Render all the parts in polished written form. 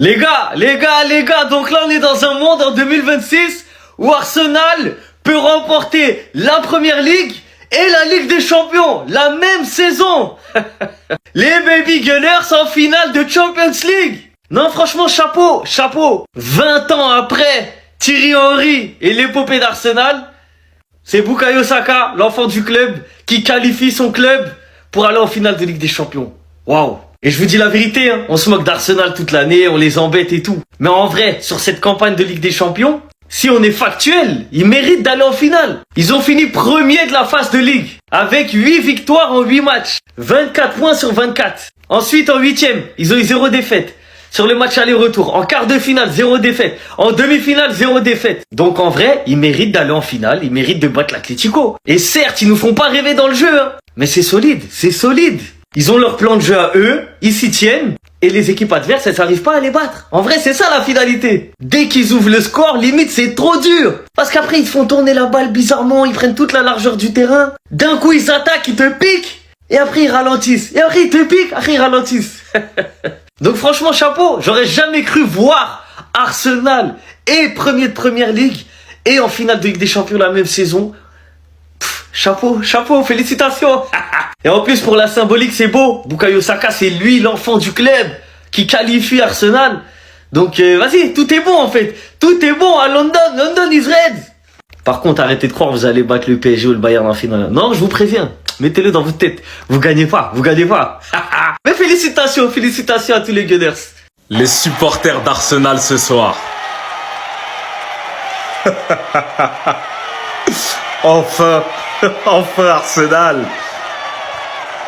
Les gars, donc là on est dans un monde en 2026 où Arsenal peut remporter la Première Ligue et la Ligue des Champions la même saison. Les Baby Gunners en finale de Champions League. Non, franchement, chapeau, chapeau. 20 ans après Thierry Henry et l'épopée d'Arsenal, c'est Bukayo Saka, l'enfant du club, qui qualifie son club pour aller en finale de Ligue des Champions. Waouh. Et je vous dis la vérité, hein, on se moque d'Arsenal toute l'année, on les embête et tout. Mais en vrai, sur cette campagne de Ligue des Champions, si on est factuel, ils méritent d'aller en finale. Ils ont fini premier de la phase de Ligue, avec 8 victoires en 8 matchs. 24 points sur 24. Ensuite, en 8e, ils ont eu 0 défaite. Sur le match aller-retour, en quart de finale, 0 défaite. En demi-finale, 0 défaite. Donc en vrai, ils méritent d'aller en finale, ils méritent de battre l'Atlético. Et certes, ils nous font pas rêver dans le jeu, hein. Mais c'est solide, c'est solide. Ils ont leur plan de jeu à eux, ils s'y tiennent, et les équipes adverses, elles n'arrivent pas à les battre. En vrai, c'est ça la finalité. Dès qu'ils ouvrent le score, limite, c'est trop dur. Parce qu'après, ils te font tourner la balle bizarrement, ils prennent toute la largeur du terrain. D'un coup, ils attaquent, ils te piquent, et après, ils ralentissent. Et après, ils te piquent, après, ils ralentissent. Donc franchement, chapeau. J'aurais jamais cru voir Arsenal et premier de Première Ligue et en finale de Ligue des Champions la même saison. Chapeau, chapeau, félicitations. Et en plus, pour la symbolique, c'est beau. Bukayo Saka, c'est lui l'enfant du club qui qualifie Arsenal. Donc vas-y, tout est bon en fait. Tout est bon à London. London is red. Par contre, arrêtez de croire que vous allez battre le PSG ou le Bayern en finale. Non, je vous préviens. Mettez-le dans votre tête. Vous gagnez pas, vous gagnez pas. Mais félicitations, félicitations à tous les Gunners. Les supporters d'Arsenal ce soir. Enfin, enfin Arsenal.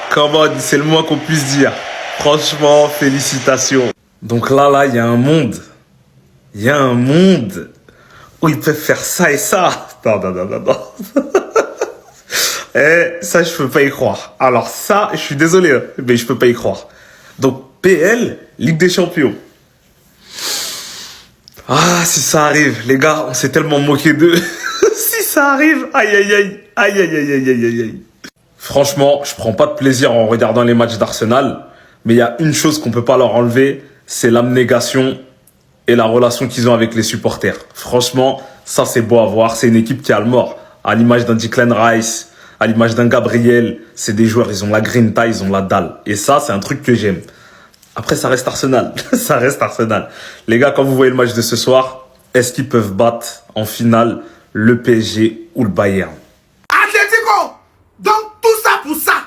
Comment, c'est le moins qu'on puisse dire. Franchement, félicitations. Donc là, il y a un monde. Il y a un monde où ils peuvent faire ça et ça. Non. Eh, ça, je peux pas y croire. Alors ça, je suis désolé, hein, mais je peux pas y croire. Donc, PL, Ligue des Champions. Ah, si ça arrive, les gars, on s'est tellement moqué d'eux. Si ça arrive, aïe. Franchement, je prends pas de plaisir en regardant les matchs d'Arsenal, mais il y a une chose qu'on peut pas leur enlever, c'est l'abnégation et la relation qu'ils ont avec les supporters. Franchement, ça c'est beau à voir. C'est une équipe qui a le mort. À l'image d'un Declan Rice, à l'image d'un Gabriel, c'est des joueurs, ils ont la grinta, ils ont la dalle. Et ça, c'est un truc que j'aime. Après, ça reste Arsenal. Ça reste Arsenal. Les gars, quand vous voyez le match de ce soir, est-ce qu'ils peuvent battre en finale le PSG ou le Bayern? Atlético! Donc tout ça pour ça.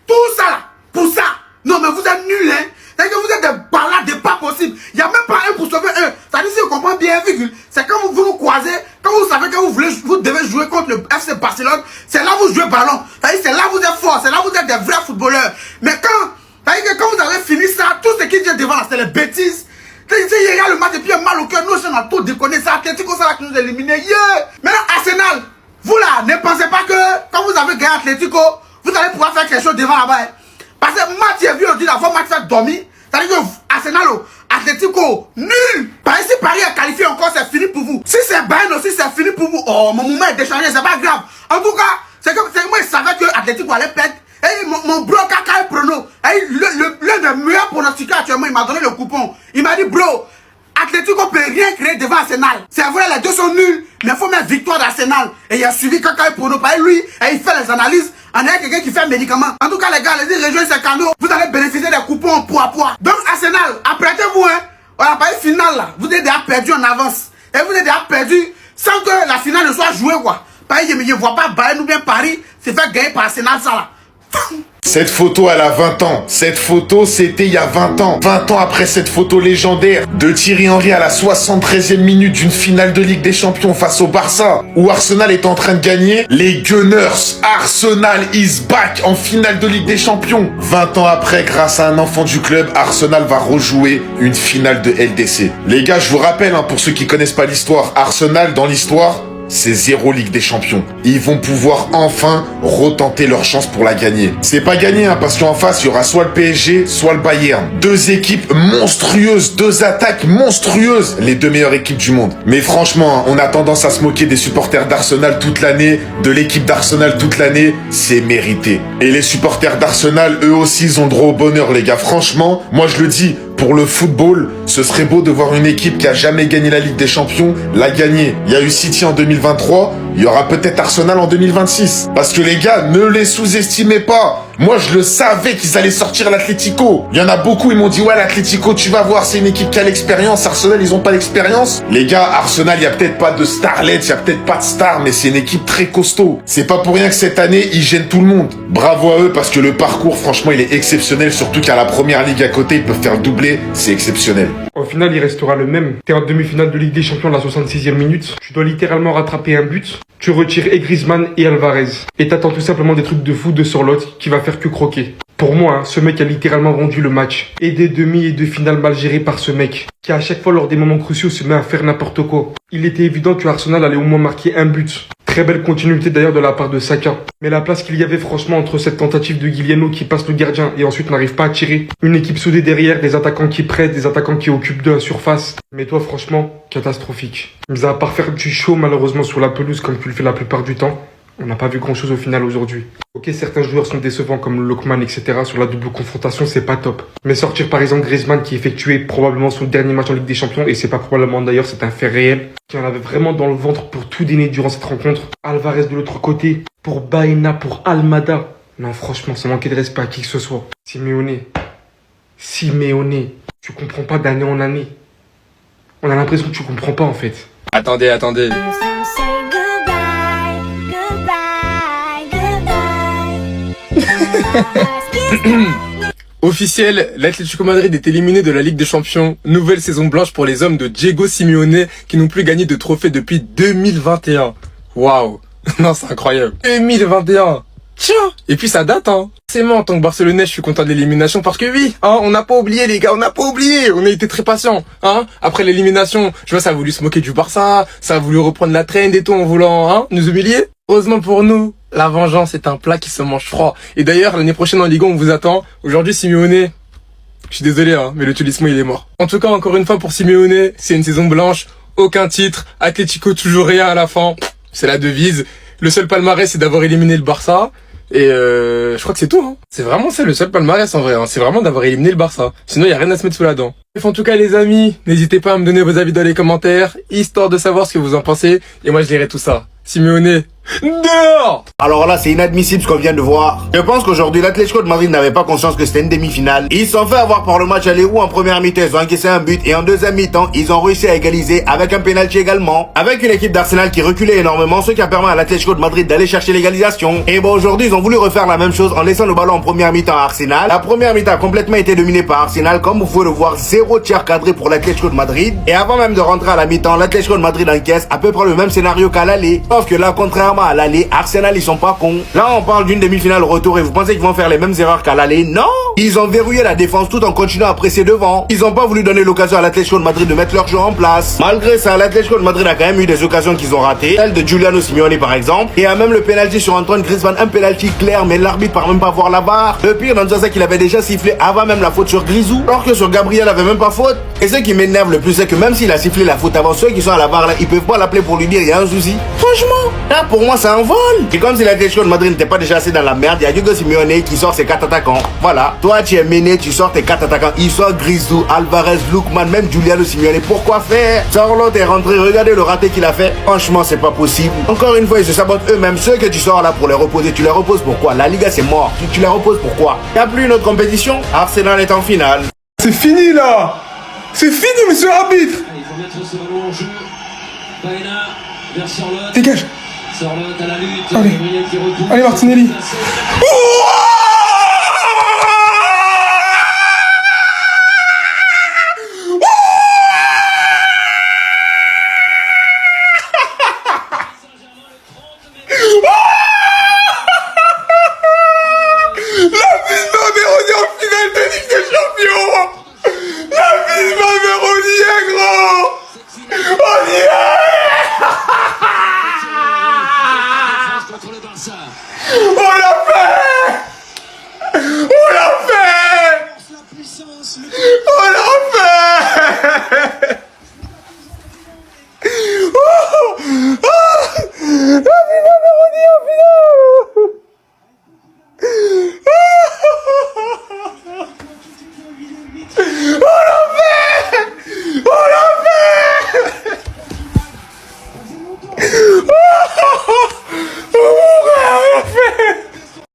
Tout ça là, pour ça. Non mais vous êtes nuls, hein. C'est que vous êtes des balades, des pas possibles. Il n'y a même pas un pour sauver un. Ça dit si on comprend bien, virgule. C'est quand vous nous croisez, quand vous savez que vous devez jouer contre le FC Barcelone, c'est là où vous jouez ballon. C'est là où vous êtes fort, c'est là où vous êtes des vrais footballeurs. Mais quand vous avez fini ça, tout ce qui vient devant là, c'est les bêtises. Il y a le match et puis il y a mal au cœur. Nous aussi on a tout déconné. C'est Atlético ça là qui nous a éliminés. Yeah! Maintenant Arsenal, vous là, ne pensez pas que quand vous avez gagné Atlético, vous allez pouvoir faire quelque chose devant là-bas. Parce que match est vu, on dit d'abord match fait dormir. C'est-à-dire que Arsenal, Atlético, nul. Paris, si Paris est qualifié encore, c'est fini pour vous. Si c'est Bayern aussi, c'est fini pour vous. Oh, mon moment est déchangé, c'est pas grave. En tout cas, c'est que moi, je savais que Atlético allait perdre. Et mon bro, Kaka Prono, l'un des meilleurs pronostiqueurs actuellement, il m'a donné le coupon. Il m'a dit, bro, Atlético peut rien créer devant Arsenal. C'est vrai, les deux sont nuls, mais il faut mettre victoire d'Arsenal. Et il a suivi Kaka Prono par lui, et il fait les analyses. On a quelqu'un qui fait un médicament. En tout cas, les gars, allez-y, rejoignez ces canaux. Vous allez bénéficier des coupons poids à poids. Donc, Arsenal, apprêtez-vous, hein. Voilà, par une finale, là. Vous êtes déjà perdu en avance. Et vous êtes déjà perdu sans que la finale ne soit jouée, quoi. Pareil, je ne vois pas Bayern ou bien Paris se faire gagner par Arsenal, ça, là. Cette photo, elle a 20 ans. Cette photo, c'était il y a 20 ans. 20 ans après cette photo légendaire de Thierry Henry à la 73e minute d'une finale de Ligue des Champions face au Barça, où Arsenal est en train de gagner, les Gunners, Arsenal is back en finale de Ligue des Champions. 20 ans après, grâce à un enfant du club, Arsenal va rejouer une finale de LDC. Les gars, je vous rappelle, hein, pour ceux qui connaissent pas l'histoire, Arsenal, dans l'histoire, c'est 0 Ligue des Champions. Ils vont pouvoir enfin retenter leur chance pour la gagner. C'est pas gagné, hein, parce qu'en face, il y aura soit le PSG, soit le Bayern. Deux équipes monstrueuses, deux attaques monstrueuses. Les deux meilleures équipes du monde. Mais franchement, on a tendance à se moquer des supporters d'Arsenal toute l'année, de l'équipe d'Arsenal toute l'année. C'est mérité. Et les supporters d'Arsenal, eux aussi, ils ont droit au bonheur, les gars. Franchement, moi je le dis, Pour le football, ce serait beau de voir une équipe qui a jamais gagné la Ligue des Champions la gagner. Il y a eu City en 2023, il y aura peut-être Arsenal en 2026. Parce que les gars, ne les sous-estimez pas. Moi, je le savais qu'ils allaient sortir l'Atlético. Il y en a beaucoup, ils m'ont dit, ouais, l'Atlético, tu vas voir, c'est une équipe qui a l'expérience. Arsenal, ils ont pas l'expérience. Les gars, Arsenal, il y a peut-être pas de starlet, il y a peut-être pas de star, mais c'est une équipe très costaud. C'est pas pour rien que cette année, ils gênent tout le monde. Bravo à eux, parce que le parcours, franchement, il est exceptionnel. Surtout qu'à la première ligue à côté, ils peuvent faire le doublé. C'est exceptionnel. Au final, il restera le même. T'es en demi-finale de Ligue des Champions à la 66e minute. Tu dois littéralement rattraper un but. Tu retires et Griezmann et Alvarez. Et t'attends tout simplement des trucs de fou de sur l'autre qui va faire que croquer. Pour moi, ce mec a littéralement rendu le match. Et des demi et de finales mal gérées par ce mec, qui à chaque fois lors des moments cruciaux se met à faire n'importe quoi. Il était évident que Arsenal allait au moins marquer un but. Très belle continuité d'ailleurs de la part de Saka. Mais la place qu'il y avait franchement entre cette tentative de Guiliano qui passe le gardien et ensuite n'arrive pas à tirer, une équipe soudée derrière, des attaquants qui prêtent, des attaquants qui occupent de la surface. Mais toi franchement, catastrophique. Mis à part faire du show malheureusement sur la pelouse comme tu le fais la plupart du temps, on n'a pas vu grand chose au final aujourd'hui. Ok, certains joueurs sont décevants comme Lookman, etc. Sur la double confrontation, c'est pas top. Mais sortir par exemple Griezmann qui effectuait probablement son dernier match en Ligue des Champions, et c'est pas probablement d'ailleurs, c'est un fait réel, qui en avait vraiment dans le ventre pour tout donner durant cette rencontre. Alvarez de l'autre côté, pour Baena, pour Almada. Non franchement, ça manquait de respect à qui que ce soit. Simeone, tu comprends pas d'année en année. On a l'impression que tu comprends pas en fait. Attendez. Officiel, l'Atlético Madrid est éliminé de la Ligue des Champions. Nouvelle saison blanche pour les hommes de Diego Simeone qui n'ont plus gagné de trophée depuis 2021. Waouh. Non, c'est incroyable. 2021. Tiens. Et puis ça date, hein. C'est moi, en tant que Barcelonais, je suis content de l'élimination parce que oui, hein, on n'a pas oublié les gars, on n'a pas oublié. On a été très patients, hein. Après l'élimination, je vois, ça a voulu se moquer du Barça, ça a voulu reprendre la trend et tout en voulant, hein, nous humilier. Heureusement pour nous, la vengeance est un plat qui se mange froid. Et d'ailleurs, l'année prochaine en Ligue 1, on vous attend. Aujourd'hui, Simeone, je suis désolé, hein, mais le Tulismo, il est mort. En tout cas, encore une fois, pour Simeone, c'est une saison blanche, aucun titre, Atlético toujours rien à la fin. C'est la devise. Le seul palmarès, c'est d'avoir éliminé le Barça. Et je crois que c'est tout, hein. C'est vraiment ça, le seul palmarès en vrai, hein. C'est vraiment d'avoir éliminé le Barça. Sinon, il y a rien à se mettre sous la dent. Bref, en tout cas, les amis, n'hésitez pas à me donner vos avis dans les commentaires, histoire de savoir ce que vous en pensez. Et moi, je lirai tout ça. Simeone, dehors! Alors là, c'est inadmissible ce qu'on vient de voir. Je pense qu'aujourd'hui, l'Atlético de Madrid n'avait pas conscience que c'était une demi-finale. Ils se sont fait avoir par le match aller où en première mi-temps, ils ont encaissé un but et en deuxième mi-temps, ils ont réussi à égaliser avec un penalty également. Avec une équipe d'Arsenal qui reculait énormément, ce qui a permis à l'Atlético de Madrid d'aller chercher l'égalisation. Et bon, aujourd'hui, ils ont voulu refaire la même chose en laissant le ballon en première mi-temps à Arsenal. La première mi-temps a complètement été dominée par Arsenal, comme vous pouvez le voir, 0 tir cadré pour l'Atlético de Madrid. Et avant même de rentrer à la mi-temps, l'Atlético de Madrid encaisse à peu près le même scénario qu'à l'aller. Sauf que là, contrairement à l'aller, Arsenal, ils sont pas cons. Là, on parle d'une demi-finale retour et vous pensez qu'ils vont faire les mêmes erreurs qu'à l'aller? Non! Ils ont verrouillé la défense tout en continuant à presser devant. Ils ont pas voulu donner l'occasion à l'Atlético de Madrid de mettre leur jeu en place. Malgré ça, l'Atlético de Madrid a quand même eu des occasions qu'ils ont ratées. Celle de Giuliano Simeone par exemple. Et a même le penalty sur Antoine Griezmann, un penalty clair, mais l'arbitre part même pas voir la barre. Le pire dans tout ça, qu'il avait déjà sifflé avant même la faute sur Grisou. Alors que sur Gabriel avait même pas faute. Et ce qui m'énerve le plus, c'est que même s'il a sifflé la faute avant, ceux qui sont à la barre là, ils peuvent pas l'appeler pour lui dire il y a un souci. Franchement, là pour moi c'est un vol. Et comme si l'Atlético de Madrid n'était pas déjà assez dans la merde, il y a Diego Simeone qui sort ses 4 attaquants. Voilà, toi tu es mené, tu sors tes 4 attaquants. Il sort Grisou, Alvarez, Lookman, même Giuliano Simeone. Pourquoi faire? Charlotte est rentré, regardez le raté qu'il a fait. Franchement, c'est pas possible. Encore une fois, ils se sabotent eux-mêmes. Ceux que tu sors là pour les reposer, tu les reposes pourquoi? La Liga c'est mort. Tu les reposes pourquoi? Il n'y a plus une autre compétition. Arsenal est en finale. C'est fini là! C'est fini, monsieur l'arbitre! Il faut mettre ce ballon en jeu. Baena vers Charlotte. Dégage! Charlotte à la lutte. Allez. Gabriel qui recourt. Allez, Martinelli! Ouah!